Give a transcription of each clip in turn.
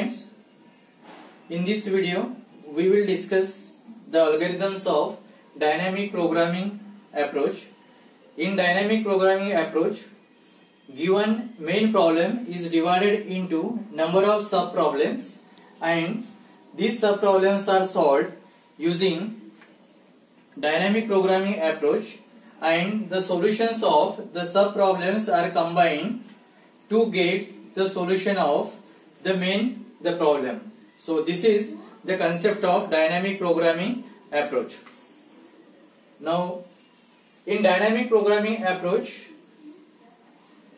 friends, in this video we will discuss the algorithms of dynamic programming approach. In dynamic programming approach, given main problem is divided into number of sub problems and these sub problems are solved using dynamic programming approach, and the solutions of the sub problems are combined to get the solution of the problem. So this is the concept of dynamic programming approach. Now in dynamic programming approach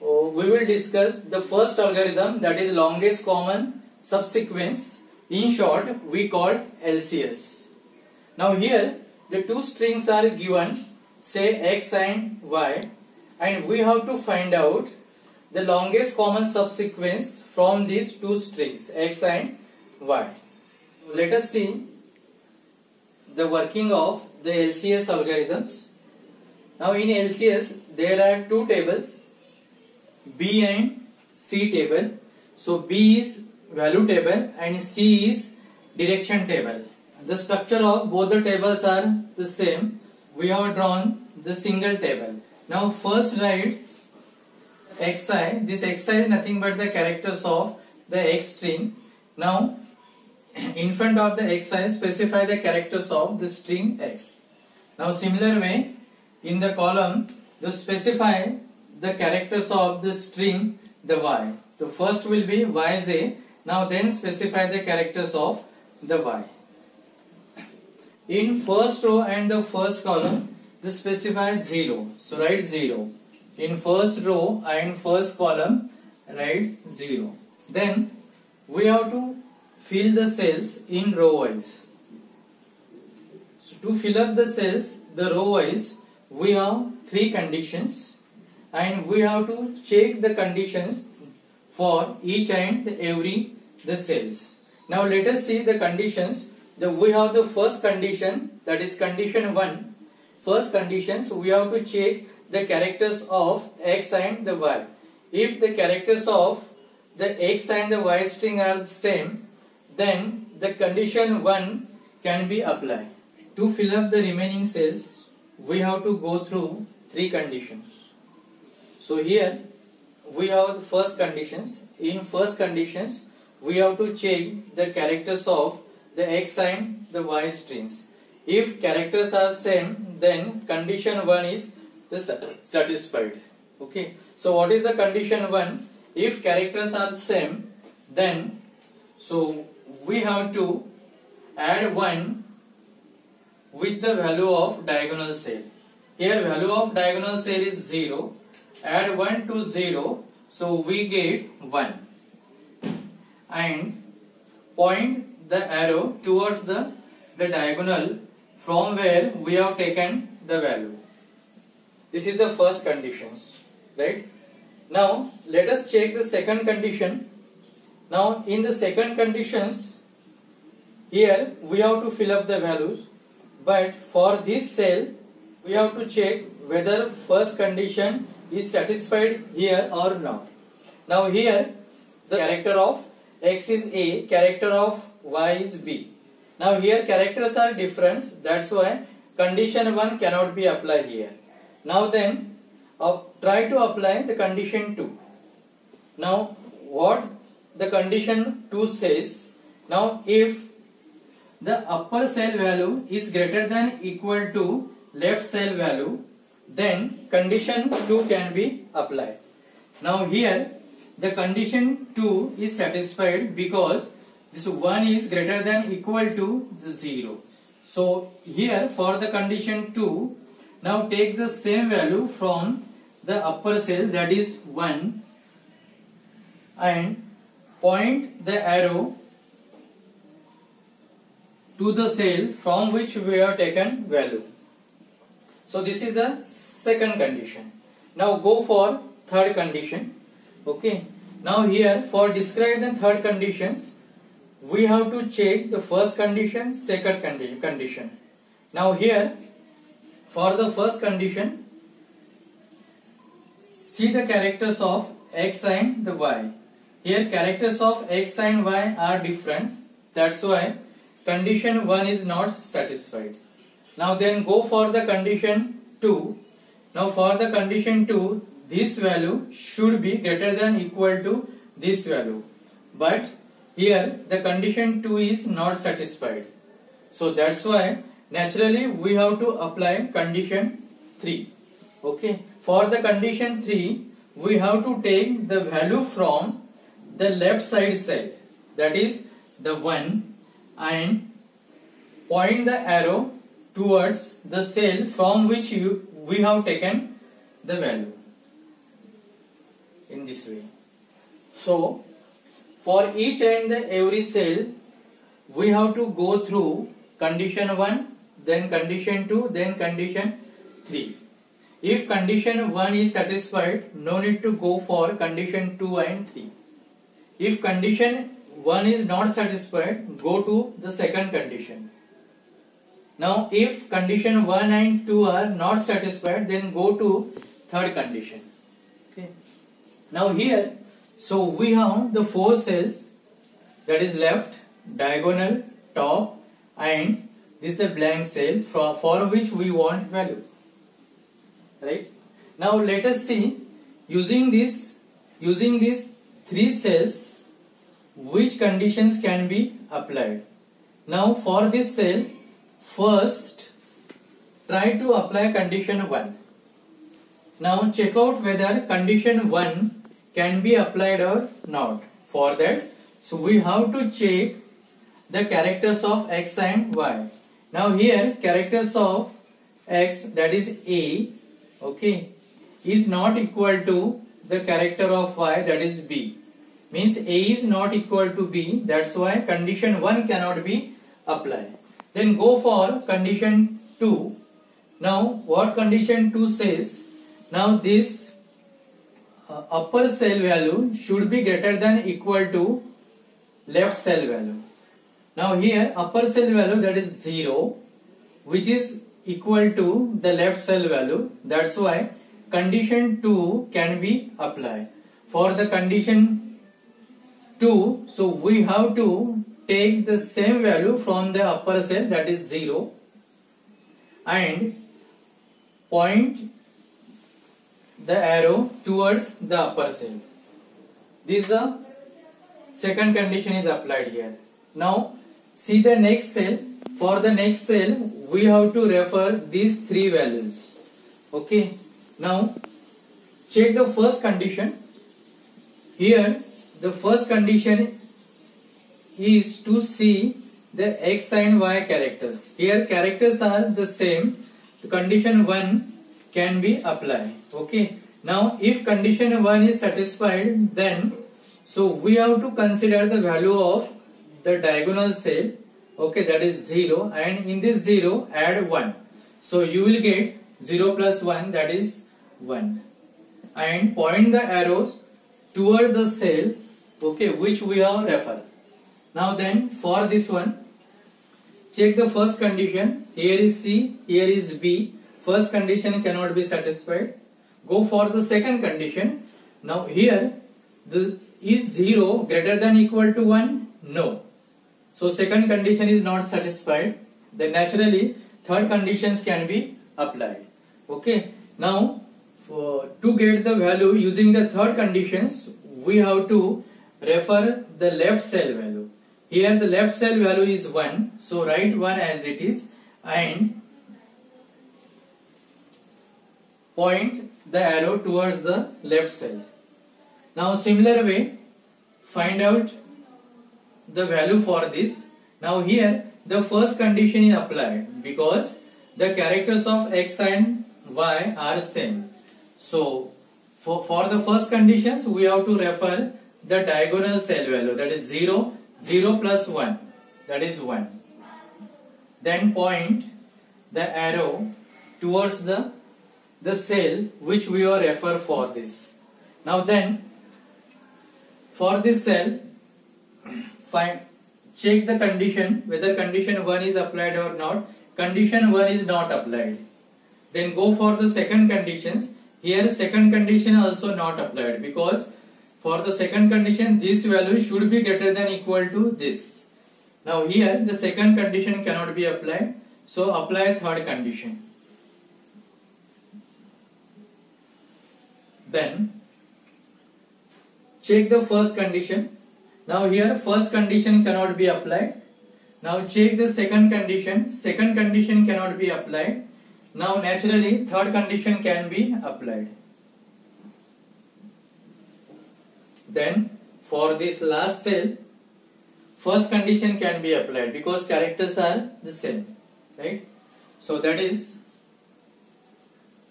we will discuss the first algorithm, that is longest common subsequence. In short we call LCS. Now here the two strings are given, say x and y, and we have to find out the longest common subsequence from these two strings x and y. Let us see the working of the LCS algorithms. Now in LCS there are two tables, B and C table. So B is value table and C is direction table. The structure of both the tables are the same. We have drawn the single table. Now first write xi. This xi is nothing but the characters of the x string. Now in front of the xi specify the characters of the string x. Now similar way in the column to specify the characters of the string the y. The first will be yj. Now then specify the characters of the y. In first row and the first column to specify 0. So write 0. In first row and first column write 0. Then we have to fill the cells in row wise. So to fill up the cells the row wise we have three conditions and we have to check the conditions for each and every the cells. Now let us see the conditions. We have the first condition, that is condition 1. First conditions we have to check the characters of x and the y. If the characters of the x and the y string are the same, then the condition 1 can be applied. To fill up the remaining cells we have to go through three conditions. So here we have the first conditions. In first conditions we have to check the characters of the x and the y strings. If characters are same, then condition 1 is satisfied. Okay. So what is the condition 1? If characters are same, then so we have to add 1 with the value of diagonal cell. Here value of diagonal cell is 0. Add 1 to 0, so we get 1. And point the arrow towards the diagonal from where we have taken the value. This is the first conditions, right? Now let us check the second condition. Now in the second conditions, here we have to fill up the values, but for this cell we have to check whether first condition is satisfied here or not. Now here the character of x is a, character of y is b. Now here characters are different, that's why condition 1 cannot be applied here. Now then try to apply the condition 2. Now what the condition 2 says, now if the upper cell value is greater than equal to left cell value, then condition 2 can be applied. Now here the condition 2 is satisfied because this 1 is greater than equal to 0. So here for the condition 2, now take the same value from the upper cell, that is 1, and point the arrow to the cell from which we have taken value. So this is the second condition. Now go for third condition. Okay. Now here for describe the third conditions we have to check the first condition, second condition. Now here for the first condition, see the characters of x and the y. here characters of x and y are different. That's why condition 1 is not satisfied. Now then go for the condition 2. Now for the condition 2, this value should be greater than equal to this value. But here the condition 2 is not satisfied. So that's why naturally we have to apply condition 3. Okay. For the condition 3, we have to take the value from the left side cell, that is the 1, and point the arrow towards the cell from which we have taken the value in this way. So for each and every cell we have to go through condition 1, then condition 2, then condition 3. If condition 1 is satisfied, no need to go for condition 2 and 3. If condition 1 is not satisfied, go to the second condition. Now if condition 1 and 2 are not satisfied, then go to third condition. Okay. Now here, so we have the 4 cells, that is left, diagonal, top, and this is the blank cell for which we want value. Right. Now let us see, using these 3 cells, which conditions can be applied. Now for this cell, first try to apply condition 1. Now check out whether condition 1 can be applied or not. For that, so we have to check the characters of x and y. Now here characters of x, that is a, okay, is not equal to the character of y, that is b. Means a is not equal to b, that's why condition 1 cannot be applied. Then go for condition 2. Now what condition 2 says? Now this upper cell value should be greater than equal to left cell value. Now here upper cell value, that is 0, which is equal to the left cell value. That's why condition 2 can be applied. For the condition 2, so we have to take the same value from the upper cell, that is 0, and point the arrow towards the upper cell. This is the second condition is applied here. Now see the next cell. For the next cell, we have to refer these 3 values. Okay. Now check the first condition. Here the first condition is to see the x and y characters. Here characters are the same. The condition 1 can be applied. Okay. Now if condition 1 is satisfied, then so we have to consider the value of the diagonal cell. Okay, that is 0, and in this 0 add 1. So you will get 0 plus 1, that is 1. And point the arrow toward the cell, okay, which we have referred. Now then for this one, check the first condition. Here is C, here is B. First condition cannot be satisfied. Go for the second condition. Now here, is 0 greater than equal to 1? No. So second condition is not satisfied. Then naturally third conditions can be applied. Okay. Now to get the value using the third conditions, we have to refer the left cell value. Here the left cell value is 1. So write 1 as it is and point the arrow towards the left cell. Now similar way, find out the value for this. Now here the first condition is applied because the characters of x and y are same. So for the first conditions we have to refer the diagonal cell value, that is 0, 0 plus 1, that is 1. Then point the arrow towards the cell which we will refer for this. Now then for this cell, check the condition whether condition 1 is applied or not. Condition 1 is not applied. Then go for the second conditions. Here second condition also not applied because for the second condition, this value should be greater than equal to this. Now here the second condition cannot be applied, so apply third condition. Then check the first condition. Now here first condition cannot be applied. Now check the second condition. Second condition cannot be applied. Now naturally third condition can be applied. Then for this last cell, first condition can be applied because characters are the same, right? So that is,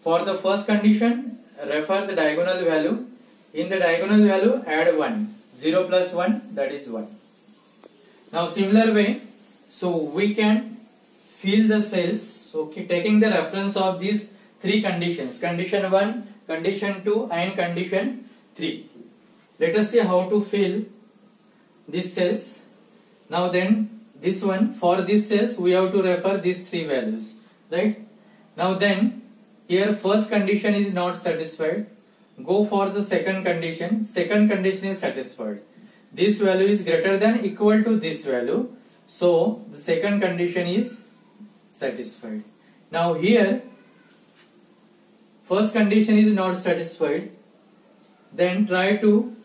for the first condition, refer the diagonal value. In the diagonal value, add 1. 0 plus 1, that is 1. Now similar way, so we can fill the cells, okay, taking the reference of these three conditions, condition 1, condition 2 and condition 3. Let us see how to fill these cells. Now then, this one, for these cells we have to refer these three values, right? Now then, here first condition is not satisfied. Go for the second condition. Second condition is satisfied. This value is greater than equal to this value. So the second condition is satisfied. Now here first condition is not satisfied. Then try to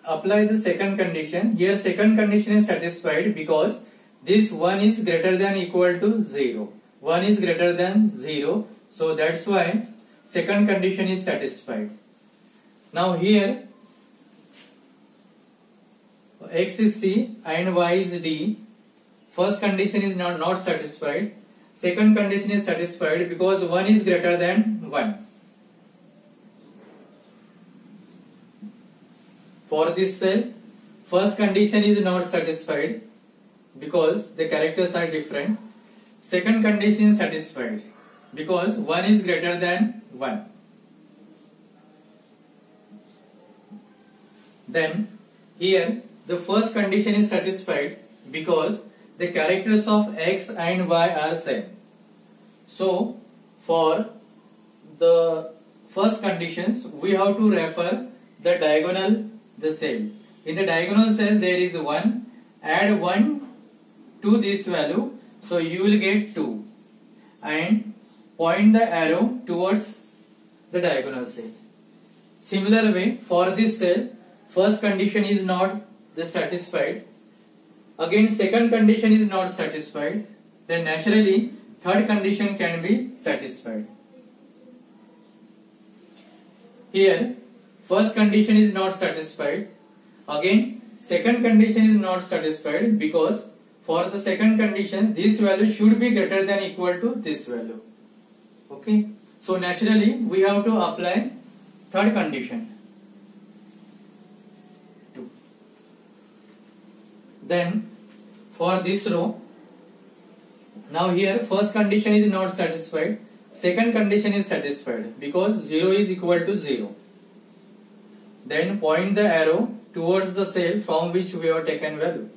apply the second condition. Here second condition is satisfied because this 1 is greater than equal to 0. 1 is greater than 0. So that's why second condition is satisfied. Now here x is c and y is d. First condition is not satisfied. Second condition is satisfied because 1 is greater than 1. For this cell, first condition is not satisfied because the characters are different. Second condition is satisfied because 1 is greater than 1. Then here the first condition is satisfied because the characters of x and y are same. So for the first conditions we have to refer the diagonal the cell. In the diagonal cell there is 1. Add 1 to this value, so you will get 2 and point the arrow towards the diagonal cell. Similar way, for this cell first condition is not satisfied. Again second condition is not satisfied. Then naturally third condition can be satisfied. Here first condition is not satisfied. Again second condition is not satisfied because for the second condition this value should be greater than equal to this value. Okay. So naturally we have to apply third condition. Then for this row, now here first condition is not satisfied. Second condition is satisfied because 0 is equal to 0. Then point the arrow towards the cell from which we have taken value.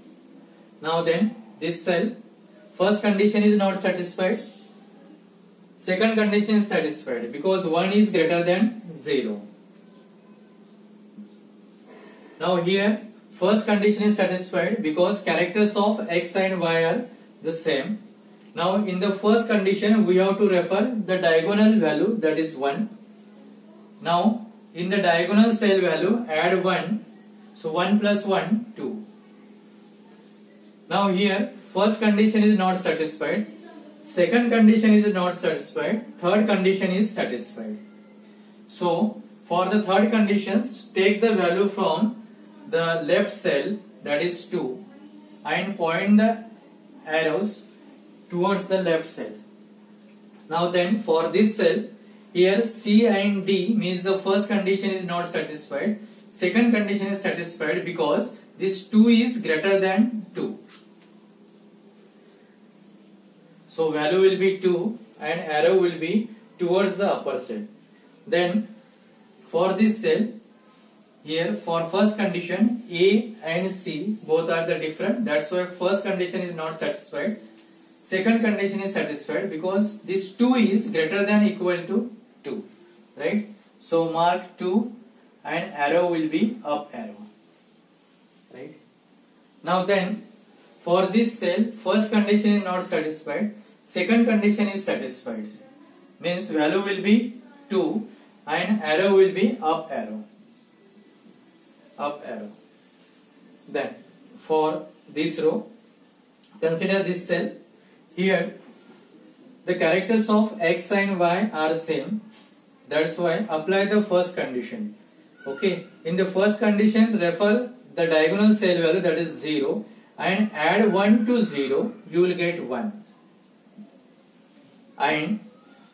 Now then this cell, first condition is not satisfied. Second condition is satisfied because 1 is greater than 0. Now here first condition is satisfied because characters of x and y are the same. Now in the first condition we have to refer the diagonal value, that is 1. Now in the diagonal cell value add 1. So 1 plus 1, 2. Now here first condition is not satisfied. Second condition is not satisfied. Third condition is satisfied. So for the third conditions, take the value from the left cell, that is 2, and point the arrows towards the left cell. Now then for this cell, here C and D means the first condition is not satisfied. Second condition is satisfied because this 2 is greater than 2. So value will be 2 and arrow will be towards the upper cell. Then for this cell, here for first condition A and C both are the different, that's why first condition is not satisfied. Second condition is satisfied because this 2 is greater than equal to 2, right? So mark 2 and arrow will be up arrow. Right? Now then, for this cell, first condition is not satisfied, second condition is satisfied. Means value will be 2 and arrow will be up arrow. Up arrow. Then for this row, consider this cell. Here the characters of x and y are same. That's why apply the first condition. Okay. In the first condition, refer the diagonal cell value, that is 0, and add 1 to 0, you will get 1. And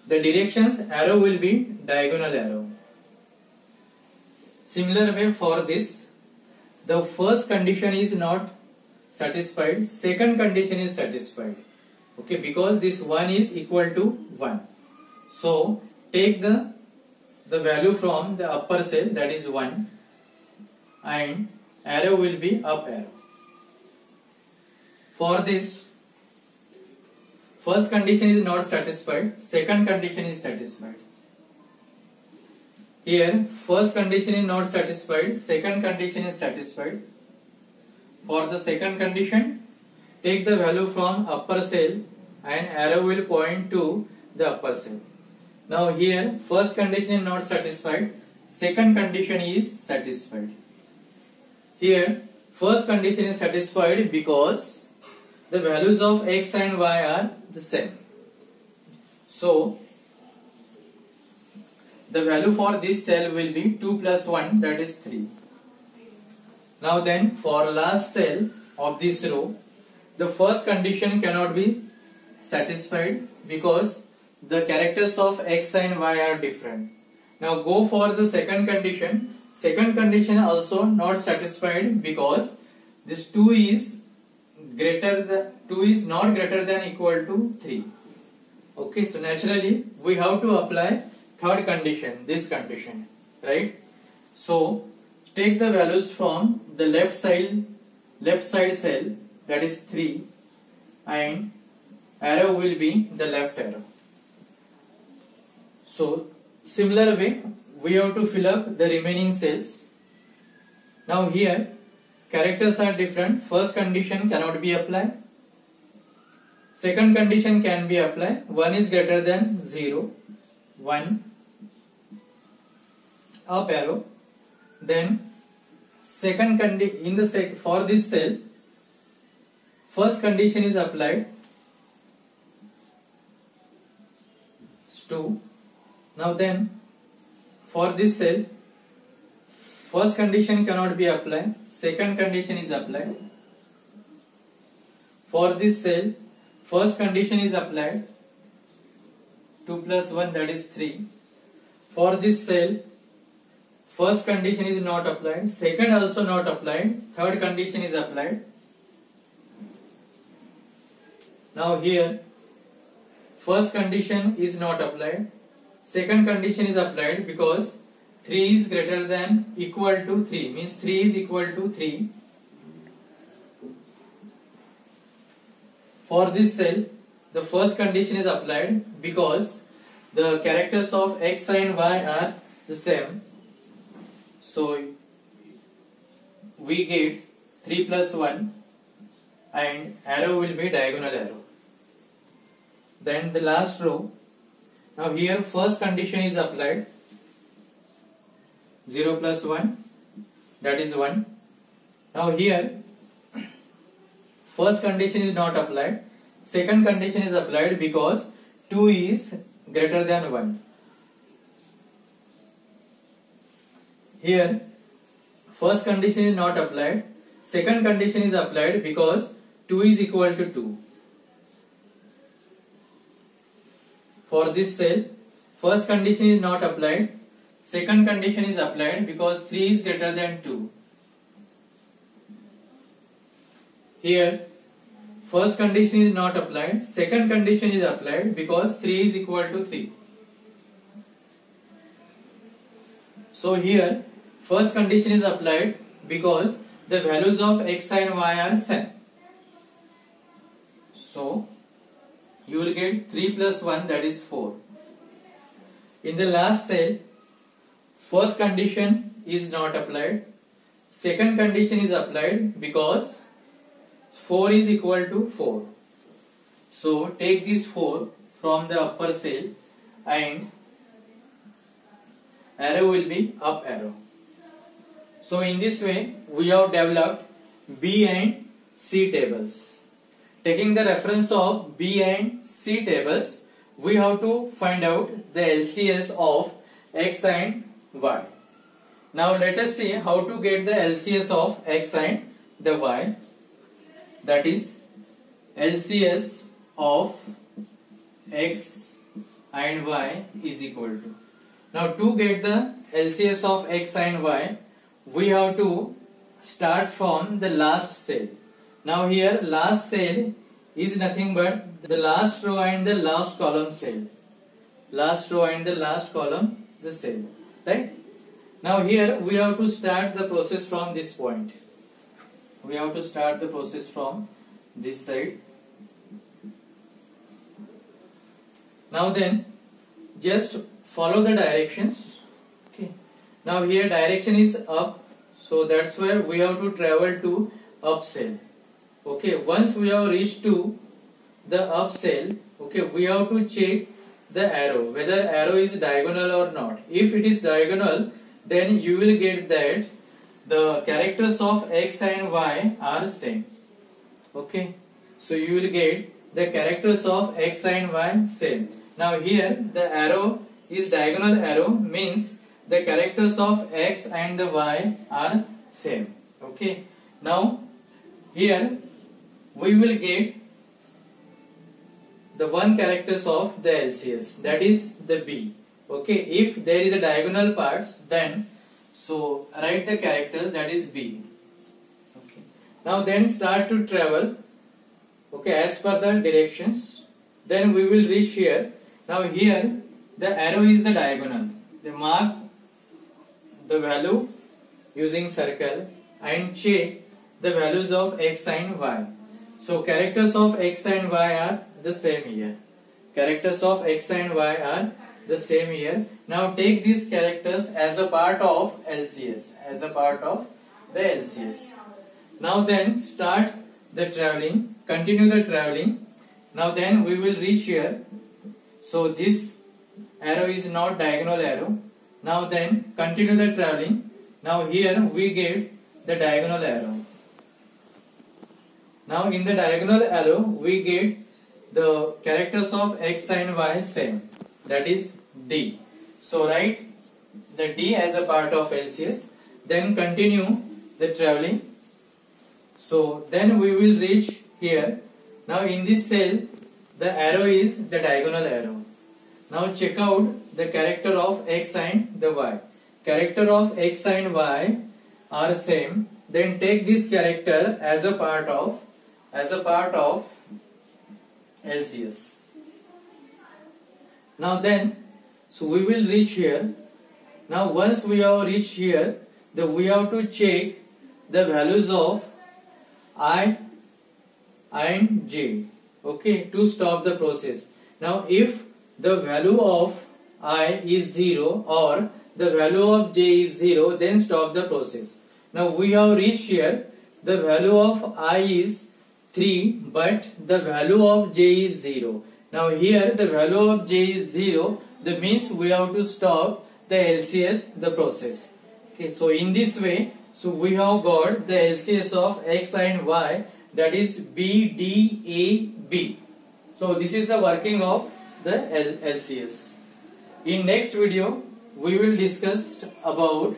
the directions arrow will be diagonal arrow. Similar way for this, the first condition is not satisfied, second condition is satisfied. Okay, because this 1 is equal to 1. So take the value from the upper cell, that is 1, and arrow will be up arrow. For this, first condition is not satisfied, second condition is satisfied. Here first condition is not satisfied, second condition is satisfied. For the second condition, take the value from upper cell and arrow will point to the upper cell. Now here first condition is not satisfied, second condition is satisfied. Here first condition is satisfied because the values of x and y are the same. So the value for this cell will be 2 plus 1, that is 3. Now then, for last cell of this row, the first condition cannot be satisfied because the characters of x and y are different. Now go for the second condition. Second condition also not satisfied because this 2 is not greater than equal to 3. Okay, so naturally we have to apply third condition, this condition, right? So take the values from the left side cell, that is 3, and arrow will be the left arrow. So similar way we have to fill up the remaining cells. Now here characters are different. First condition cannot be applied, second condition can be applied. 1 is greater than 0, 1, up arrow. Then second condition for this cell, first condition is applied, 2. Now then, for this cell, first condition cannot be applied, second condition is applied. For this cell, first condition is applied, 2 plus 1, that is 3. For this cell, first condition is not applied, second also not applied, third condition is applied. Now here, first condition is not applied, second condition is applied because 3 is greater than equal to 3, means 3 is equal to 3. For this cell, the first condition is applied because the characters of x and y are the same. So we get 3 plus 1 and arrow will be diagonal arrow. Then the last row, now here first condition is applied, 0 plus 1, that is 1. Now here first condition is not applied, second condition is applied because 2 is greater than 1. Here first condition is not applied, second condition is applied because 2 is equal to 2. For this cell, first condition is not applied, second condition is applied because 3 is greater than 2. Here first condition is not applied, second condition is applied because 3 is equal to 3. So here first condition is applied because the values of x and y are same. So you will get 3 plus 1, that is 4. In the last cell, first condition is not applied. Second condition is applied because 4 is equal to 4. So take this 4 from the upper cell and arrow will be up arrow. So in this way we have developed B and C tables. Taking the reference of B and C tables, we have to find out the LCS of X and Y. Now let us see how to get the LCS of X and the Y. That is LCS of X and Y is equal to. Now to get the LCS of X and Y, we have to start from the last cell. Now here last cell is nothing but the last row and the last column cell. Last row and the last column the cell. Right? Now here we have to start the process from this point. We have to start the process from this side. Now then just follow the directions. Okay. Now here direction is up, so that's where we have to travel to up cell. Okay, once we have reached to the up cell, okay, we have to check the arrow, whether arrow is diagonal or not. If it is diagonal, then you will get that the characters of X and Y are same. Okay, so you will get the characters of X and Y same. Now here the arrow is diagonal arrow, means the characters of X and the Y are same. Okay, now here we will get the one characters of the LCS, that is the B. Okay, if there is a diagonal parts, then so write the characters, that is B. Okay, now then start to travel, okay, as per the directions. Then we will reach here. Now here the arrow is the diagonal. They mark the value using circle and check the values of X and Y. So characters of X and Y are the same here. Characters of X and Y are the same here. Now take these characters as a part of LCS. As a part of the LCS. Now then start the traveling. Continue the traveling. Now then we will reach here. So this arrow is not diagonal arrow. Now then continue the traveling. Now here we get the diagonal arrow. Now in the diagonal arrow we get the characters of X and Y same, that is D. So write the D as a part of LCS, then continue the traveling. So then we will reach here. Now in this cell the arrow is the diagonal arrow. Now check out the character of X and the Y. Character of X and Y are same. Then take this character as a part of LCS. Now then, so we will reach here. Now once we have reached here, then we have to check the values of I and J. Okay, to stop the process. Now if the value of I is 0 or the value of J is 0, then stop the process. Now we have reached here. The value of I is 3, but the value of J is 0. Now here the value of J is 0, that means we have to stop the LCS, the process. Okay, so in this way, so we have got the LCS of X and Y, that is B, D, A, B. So this is the working of the LCS. In next video, we will discuss about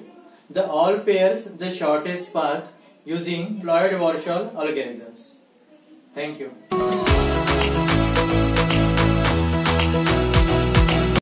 the all pairs, the shortest path using Floyd-Warshall algorithms. Thank you.